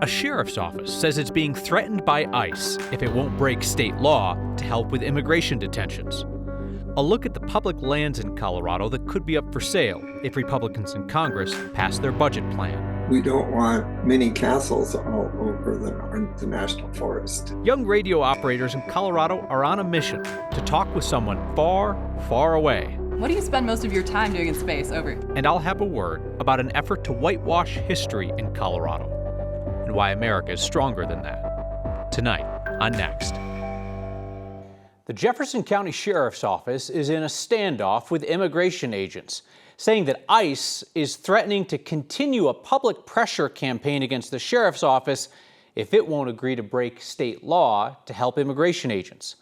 A sheriff's office says it's being threatened by ICE if it won't break state law to help with immigration detentions. A look at the public lands in Colorado that could be up for sale if Republicans in Congress pass their budget plan. We don't want mini castles all over the national forest. Young radio operators in Colorado are on a mission to talk with someone far, far away. What do you spend most of your time doing in space? Over. And I'll have a word about an effort to whitewash history in Colorado and why America is stronger than that. Tonight on Next. The Jefferson County Sheriff's Office is in a standoff with immigration agents, saying that ICE is threatening to continue a public pressure campaign against the Sheriff's Office if it won't agree to break state law to help immigration agents.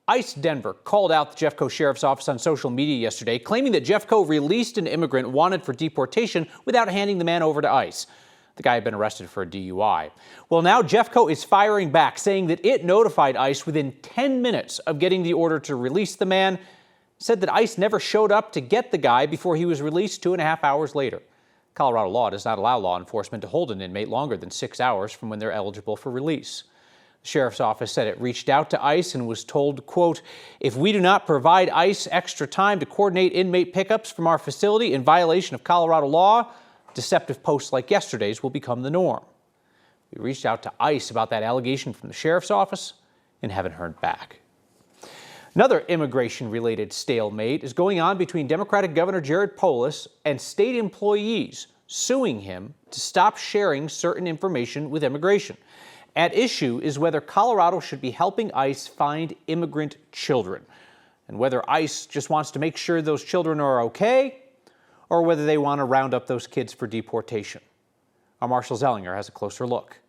ICE Denver called out the Jeffco Sheriff's Office on social media yesterday, claiming that Jeffco released an immigrant wanted for deportation without handing the man over to ICE. The guy had been arrested for a DUI. Well, now Jeffco is firing back, saying that it notified ICE within 10 minutes of getting the order to release the man, said that ICE never showed up to get the guy before he was released 2.5 hours later. Colorado law does not allow law enforcement to hold an inmate longer than 6 hours from when they're eligible for release. The Sheriff's Office said it reached out to ICE and was told, quote, "If we do not provide ICE extra time to coordinate inmate pickups from our facility in violation of Colorado law, deceptive posts like yesterday's will become the norm." We reached out to ICE about that allegation from the Sheriff's Office and haven't heard back. Another immigration-related stalemate is going on between Democratic Governor Jared Polus and state employees suing him to stop sharing certain information with immigration. At issue is whether Colorado should be helping ICE find immigrant children, and whether ICE just wants to make sure those children are okay, or whether they want to round up those kids for deportation. Our Marshall Zellinger has a closer look.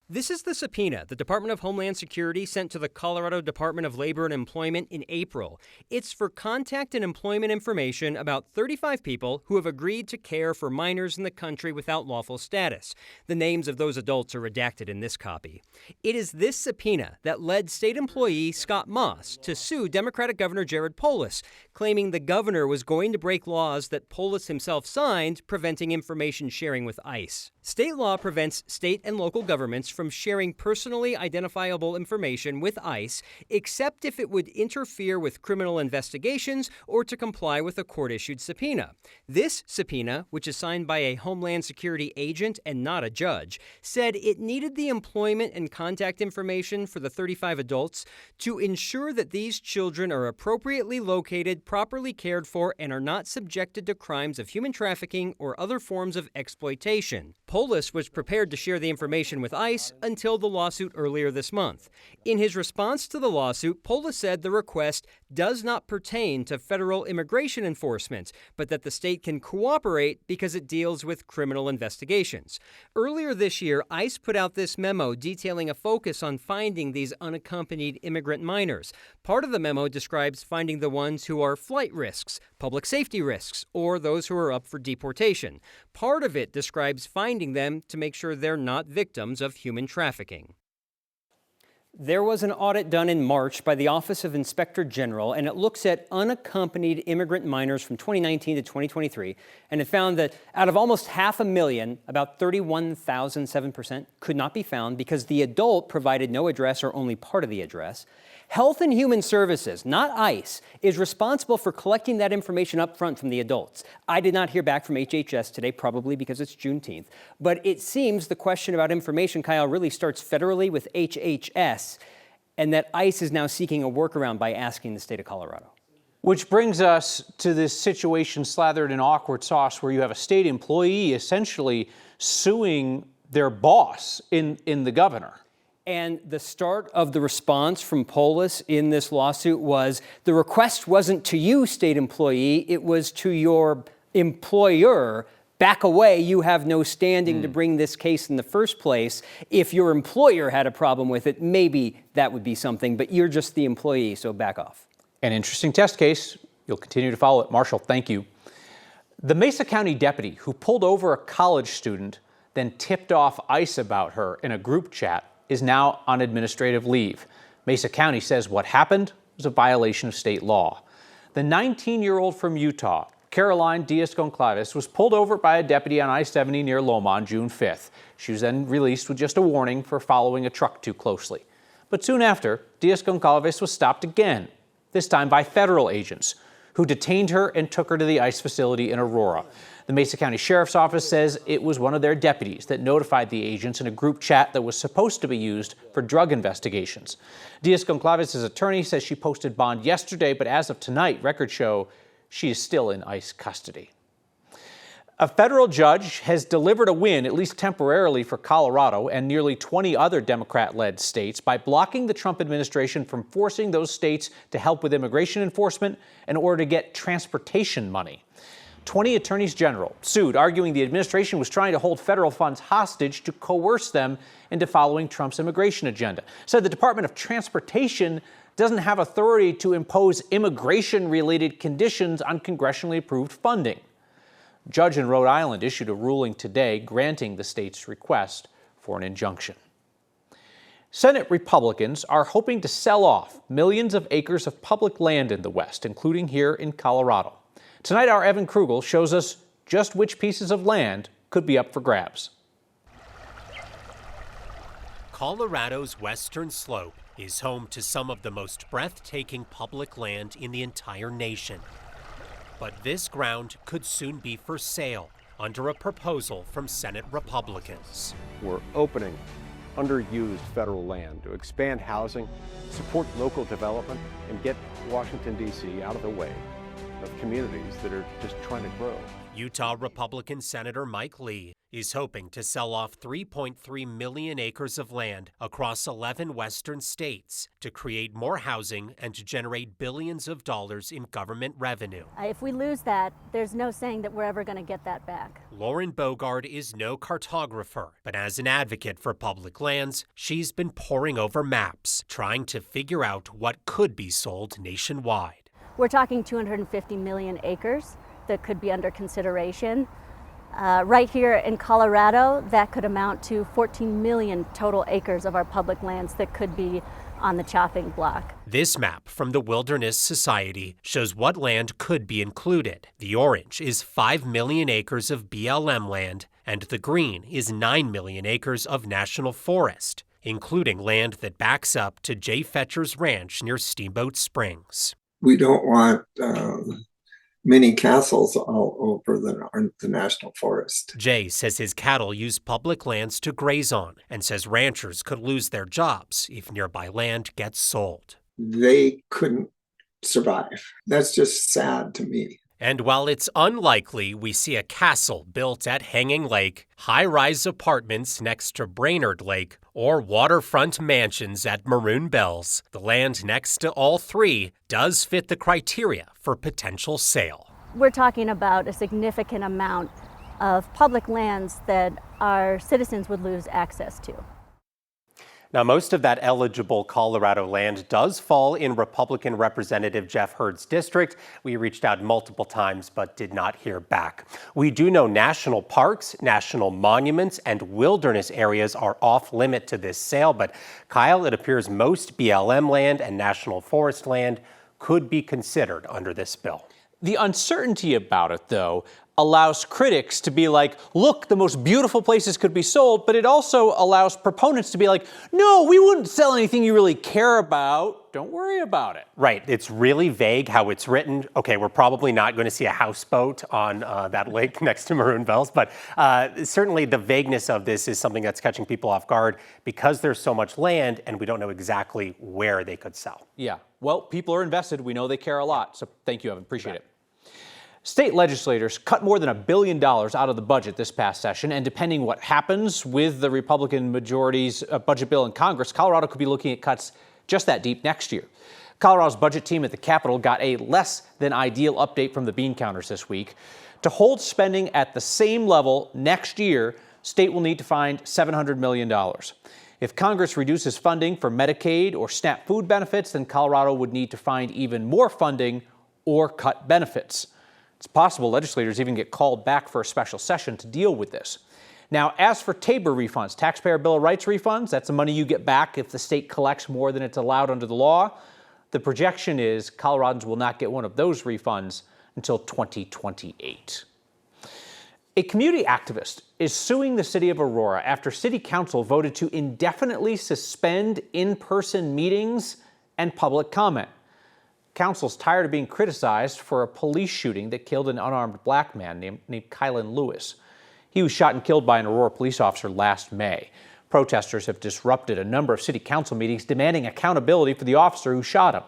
This is the subpoena the Department of Homeland Security sent to the Colorado Department of Labor and Employment in April. It's for contact and employment information about 35 people who have agreed to care for minors in the country without lawful status. The names of those adults are redacted in this copy. It is this subpoena that led state employee Scott Moss to sue Democratic Governor Jared Polus, claiming the governor was going to break laws that Polus himself signed, preventing information sharing with ICE. State law prevents state and local governments from sharing personally identifiable information with ICE, except if it would interfere with criminal investigations or to comply with a court-issued subpoena. This subpoena, which is signed by a Homeland Security agent and not a judge, said it needed the employment and contact information for the 35 adults to ensure that these children are appropriately located, properly cared for, and are not subjected to crimes of human trafficking or other forms of exploitation. Polus was prepared to share the information with ICE until the lawsuit earlier this month. In his response to the lawsuit, Polus said the request does not pertain to federal immigration enforcement, but that the state can cooperate because it deals with criminal investigations. Earlier this year, ICE put out this memo detailing a focus on finding these unaccompanied immigrant minors. Part of the memo describes finding the ones who are flight risks, public safety risks, or those who are up for deportation. Part of it describes finding them to make sure they're not victims of human trafficking. There was an audit done in March by the Office of Inspector General, and it looks at unaccompanied immigrant minors from 2019 to 2023, and it found that out of almost 500,000, about 31,007% could not be found because the adult provided no address or only part of the address. Health and Human Services, not ICE, is responsible for collecting that information up front from the adults. I did not hear back from HHS today, probably because it's Juneteenth. But it seems the question about information, Kyle, really starts federally with HHS, and that ICE is now seeking a workaround by asking the state of Colorado. Which brings us to this situation slathered in awkward sauce where you have a state employee essentially suing their boss in the governor. And the start of the response from Polus in this lawsuit was the request wasn't to you, state employee, it was to your employer. Back away, you have no standing to bring this case in the first place. If your employer had a problem with it, maybe that would be something, but you're just the employee, so back off. An interesting test case. You'll continue to follow it. Marshall, thank you. The Mesa County deputy who pulled over a college student, then tipped off ICE about her in a group chat, is now on administrative leave. Mesa County says what happened was a violation of state law. The 19-year-old from Utah Caroline Diaz-Goncalves was pulled over by a deputy on I-70 near Loma on June 5th. She was then released with just a warning for following a truck too closely. But soon after, Diaz-Goncalves was stopped again, this time by federal agents, who detained her and took her to the ICE facility in Aurora. The Mesa County Sheriff's Office says it was one of their deputies that notified the agents in a group chat that was supposed to be used for drug investigations. Diaz-Goncalves' attorney says she posted bond yesterday, but as of tonight, records show she is still in ICE custody. A federal judge has delivered a win, at least temporarily, for Colorado and nearly 20 other Democrat-led states by blocking the Trump administration from forcing those states to help with immigration enforcement in order to get transportation money. 20 attorneys general sued, arguing the administration was trying to hold federal funds hostage to coerce them into following Trump's immigration agenda. Said the Department of Transportation doesn't have authority to impose immigration-related conditions on congressionally approved funding. A judge in Rhode Island issued a ruling today granting the state's request for an injunction. Senate Republicans are hoping to sell off millions of acres of public land in the West, including here in Colorado. Tonight, our Evan Krugel shows us just which pieces of land could be up for grabs. Colorado's western slope is home to some of the most breathtaking public land in the entire nation. But this ground could soon be for sale under a proposal from Senate Republicans. We're opening underused federal land to expand housing, support local development, and get Washington, D.C. out of the way of communities that are just trying to grow. Utah Republican Senator Mike Lee is hoping to sell off 3.3 million acres of land across 11 western states to create more housing and to generate billions of dollars in government revenue. If we lose that, there's no saying that we're ever going to get that back. Lauren Bogard is no cartographer, but as an advocate for public lands, she's been poring over maps, trying to figure out what could be sold nationwide. We're talking 250 million acres that could be under consideration. Right here in Colorado, that could amount to 14 million total acres of our public lands that could be on the chopping block. This map from the Wilderness Society shows what land could be included. The orange is 5 million acres of BLM land, and the green is 9 million acres of national forest, including land that backs up to Jay Fetcher's ranch near Steamboat Springs. We don't want mini castles all over the national forest. Jay says his cattle use public lands to graze on and says ranchers could lose their jobs if nearby land gets sold. They couldn't survive. That's just sad to me. And while it's unlikely we see a castle built at Hanging Lake, high-rise apartments next to Brainerd Lake, or waterfront mansions at Maroon Bells, the land next to all three does fit the criteria for potential sale. We're talking about a significant amount of public lands that our citizens would lose access to. Now, most of that eligible Colorado land does fall in Republican Representative Jeff Hurd's district. We reached out multiple times but did not hear back. We do know national parks, national monuments, and wilderness areas are off limit to this sale. But Kyle, it appears most BLM land and national forest land could be considered under this bill. The uncertainty about it, though, allows critics to be like, look, the most beautiful places could be sold, but it also allows proponents to be like, no, we wouldn't sell anything you really care about. Don't worry about it. Right. It's really vague how it's written. Okay, we're probably not going to see a houseboat on that lake next to Maroon Bells, but certainly the vagueness of this is something that's catching people off guard because there's so much land and we don't know exactly where they could sell. Yeah. Well, people are invested. We know they care a lot. So thank you, Evan. Appreciate it. State legislators cut more than $1 billion out of the budget this past session, and depending what happens with the Republican majority's budget bill in Congress, Colorado could be looking at cuts just that deep next year. Colorado's budget team at the Capitol got a less than ideal update from the bean counters this week. To hold spending at the same level next year, state will need to find $700 million. If Congress reduces funding for Medicaid or SNAP food benefits, then Colorado would need to find even more funding or cut benefits. It's possible legislators even get called back for a special session to deal with this. Now, as for Tabor refunds, taxpayer bill of rights refunds, that's the money you get back if the state collects more than it's allowed under the law. The projection is Coloradans will not get one of those refunds until 2028. A community activist is suing the city of Aurora after city council voted to indefinitely suspend in-person meetings and public comment. Council's tired of being criticized for a police shooting that killed an unarmed black man named Kylan Lewis. He was shot and killed by an Aurora police officer last May. Protesters have disrupted a number of city council meetings demanding accountability for the officer who shot him.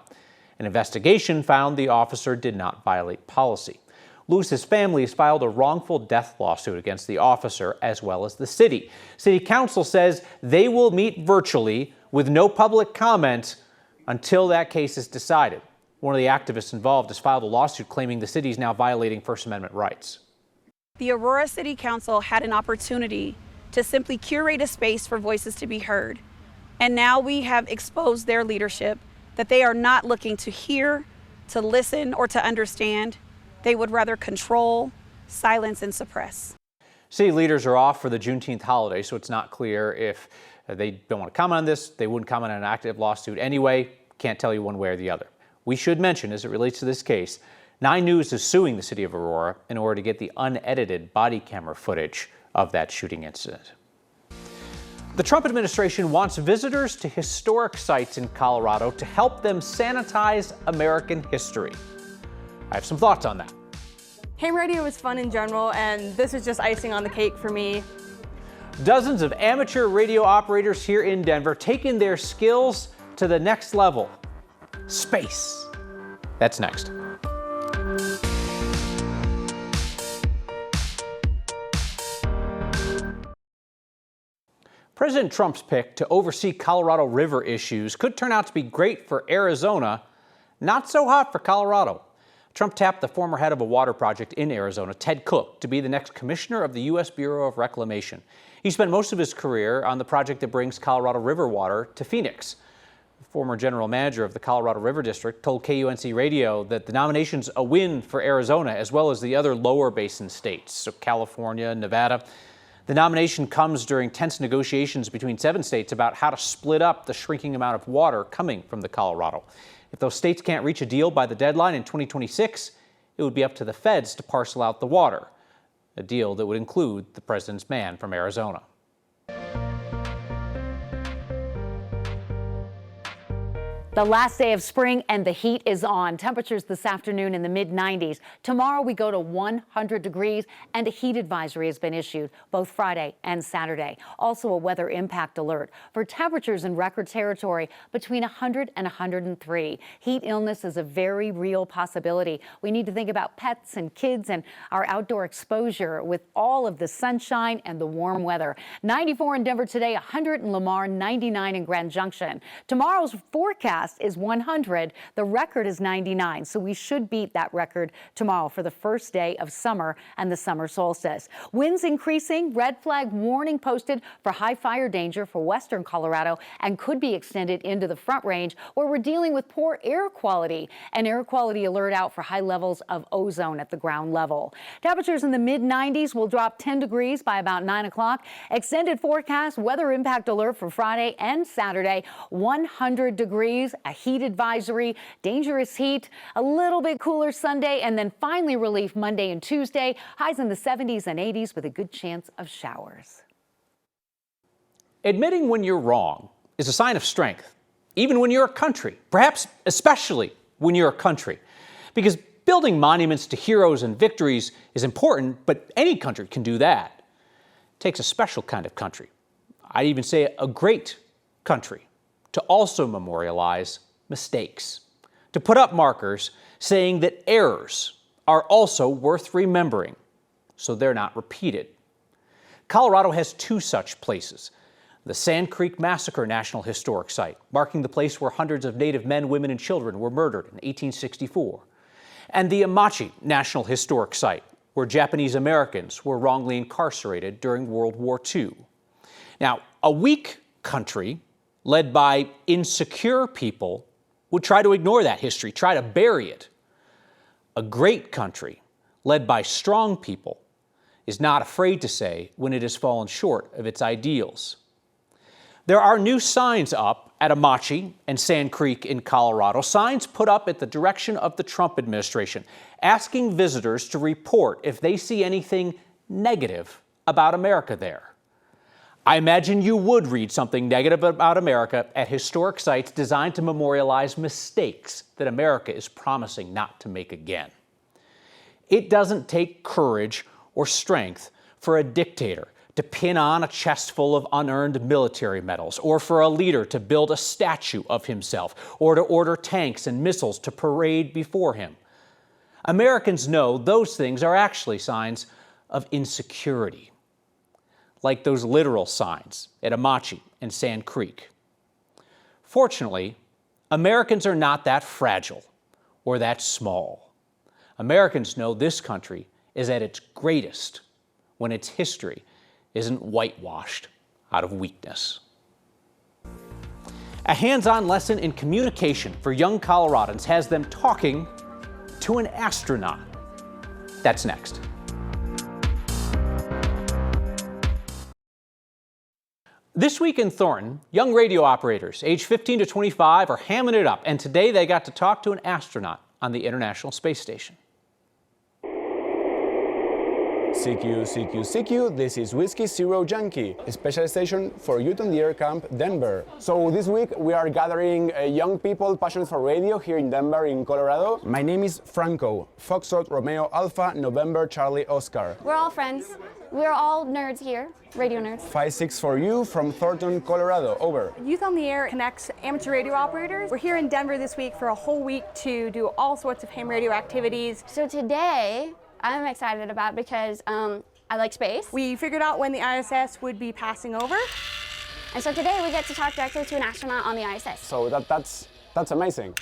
An investigation found the officer did not violate policy. Lewis's family has filed a wrongful death lawsuit against the officer as well as the city. City council says they will meet virtually with no public comment until that case is decided. One of the activists involved has filed a lawsuit claiming the city is now violating First Amendment rights. The Aurora City Council had an opportunity to simply curate a space for voices to be heard. And now we have exposed their leadership that they are not looking to hear, to listen, or to understand. They would rather control, silence, and suppress. City leaders are off for the Juneteenth holiday, so it's not clear if they don't want to comment on this. They wouldn't comment on an active lawsuit anyway. Can't tell you one way or the other. We should mention, as it relates to this case, 9 News is suing the city of Aurora in order to get the unedited body camera footage of that shooting incident. The Trump administration wants visitors to historic sites in Colorado to help them sanitize American history. I have some thoughts on that. Ham radio is fun in general, and this is just icing on the cake for me. Dozens of amateur radio operators here in Denver taking their skills to the next level. Space. That's next. President Trump's pick to oversee Colorado River issues could turn out to be great for Arizona, not so hot for Colorado. Trump tapped the former head of a water project in Arizona, Ted Cook, to be the next commissioner of the U.S. Bureau of Reclamation. He spent most of his career on the project that brings Colorado River water to Phoenix. The former general manager of the Colorado River District told KUNC Radio that the nomination's a win for Arizona as well as the other lower basin states, so California, Nevada. The nomination comes during tense negotiations between 7 states about how to split up the shrinking amount of water coming from the Colorado. If those states can't reach a deal by the deadline in 2026, it would be up to the feds to parcel out the water, a deal that would include the president's man from Arizona. The last day of spring and the heat is on. Temperatures this afternoon in the mid-90s. Tomorrow we go to 100 degrees and a heat advisory has been issued both Friday and Saturday. Also a weather impact alert for temperatures in record territory between 100 and 103. Heat illness is a very real possibility. We need to think about pets and kids and our outdoor exposure with all of the sunshine and the warm weather. 94 in Denver today, 100 in Lamar, 99 in Grand Junction. Tomorrow's forecast is 100. The record is 99, so we should beat that record tomorrow for the first day of summer and the summer solstice. Winds increasing, red flag warning posted for high fire danger for western Colorado and could be extended into the Front Range where we're dealing with poor air quality. An air quality alert out for high levels of ozone at the ground level. Temperatures in the mid-90s will drop 10 degrees by about 9 o'clock. Extended forecast weather impact alert for Friday and Saturday, 100 degrees. A heat advisory, dangerous heat, a little bit cooler Sunday, and then finally relief Monday and Tuesday. Highs in the 70s and 80s with a good chance of showers. Admitting when you're wrong is a sign of strength, even when you're a country, perhaps especially when you're a country. Because building monuments to heroes and victories is important, but any country can do that. It takes a special kind of country. I'd even say a great country to also memorialize mistakes, to put up markers saying that errors are also worth remembering so they're not repeated. Colorado has 2 such places. The San Creek Massacre National Historic Site, marking the place where hundreds of Native men, women, and children were murdered in 1864. And the Amachi National Historic Site, where Japanese Americans were wrongly incarcerated during World War II. Now, a weak country led by insecure people would try to ignore that history, try to bury it. A great country led by strong people is not afraid to say when it has fallen short of its ideals. There are new signs up at Amachi and San Creek in Colorado, signs put up at the direction of the Trump administration, asking visitors to report if they see anything negative about America there. I imagine you would read something negative about America at historic sites designed to memorialize mistakes that America is promising not to make again. It doesn't take courage or strength for a dictator to pin on a chest full of unearned military medals, or for a leader to build a statue of himself, or to order tanks and missiles to parade before him. Americans know those things are actually signs of insecurity, like those literal signs at Amachi and San Creek. Fortunately, Americans are not that fragile or that small. Americans know this country is at its greatest when its history isn't whitewashed out of weakness. A hands-on lesson in communication for young Coloradans has them talking to an astronaut. That's next. This week in Thornton, young radio operators aged 15 to 25 are hamming it up, and today they got to talk to an astronaut on the International Space Station. CQ, CQ, CQ, this is Whiskey Zero Yankee, a special station for Youth on the Air Camp, Denver. So this week we are gathering young people passionate for radio here in Denver, in Colorado. My name is Franco, Foxtrot Romeo Alpha, November Charlie Oscar. We're all friends. We're all nerds here, radio nerds. 5-6 for you from Thornton, Colorado, over. Youth on the Air connects amateur radio operators. We're here in Denver this week for a whole week to do all sorts of ham radio activities. So today, I'm excited about because I like space. We figured out when the ISS would be passing over. And so today we get to talk directly to an astronaut on the ISS. So that's amazing.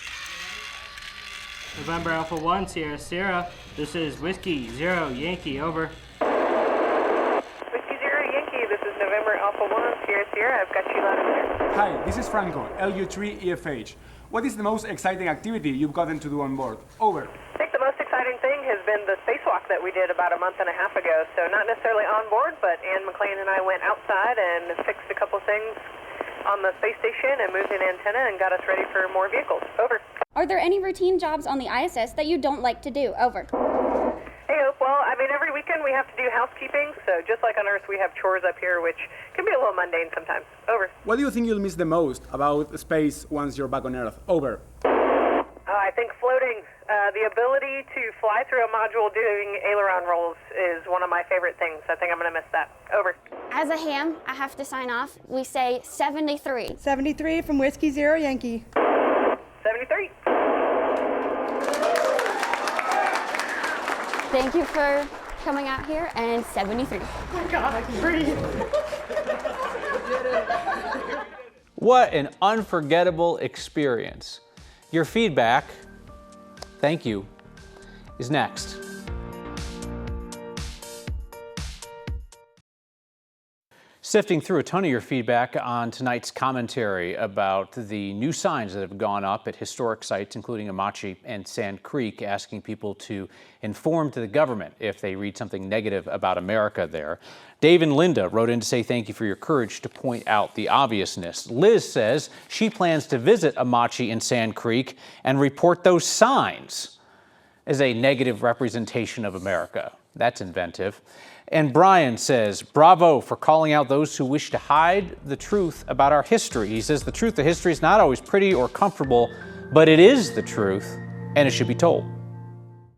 November Alpha 1, Sierra Sierra. This is Whiskey Zero Yankee, over. Whiskey Zero Yankee, this is November Alpha 1, Sierra Sierra. I've got you loud and clear. Hi, this is Franco, LU3EFH. What is the most exciting activity you've gotten to do on board? Over. I think the most exciting thing has been the spacewalk that we did about a month and a half ago. So not necessarily on board, but Ann McLean and I went outside and fixed a couple things on the space station and moved an antenna and got us ready for more vehicles. Over. Are there any routine jobs on the ISS that you don't like to do? Over. Hey, Hope. Well, I mean, every weekend we have to do housekeeping. So just like on Earth, we have chores up here, which can be a little mundane sometimes. Over. What do you think you'll miss the most about space once you're back on Earth? Over. I think floating. The ability to fly through a module doing aileron rolls is one of my favorite things. I think I'm going to miss that. Over. As a ham, I have to sign off. We say 73. 73 from Whiskey Zero Yankee. 73. Thank you for coming out here, and 73. Oh my God, I can breathe. What an unforgettable experience. Your feedback, thank you, is next. Sifting through a ton of your feedback on tonight's commentary about the new signs that have gone up at historic sites, including Amachi and Sand Creek, asking people to inform to the government if they read something negative about America there. Dave and Linda wrote in to say thank you for your courage to point out the obviousness. Liz says she plans to visit Amachi and Sand Creek and report those signs as a negative representation of America. That's inventive. And Brian says, bravo for calling out those who wish to hide the truth about our history. He says the truth of history is not always pretty or comfortable, but it is the truth, and it should be told.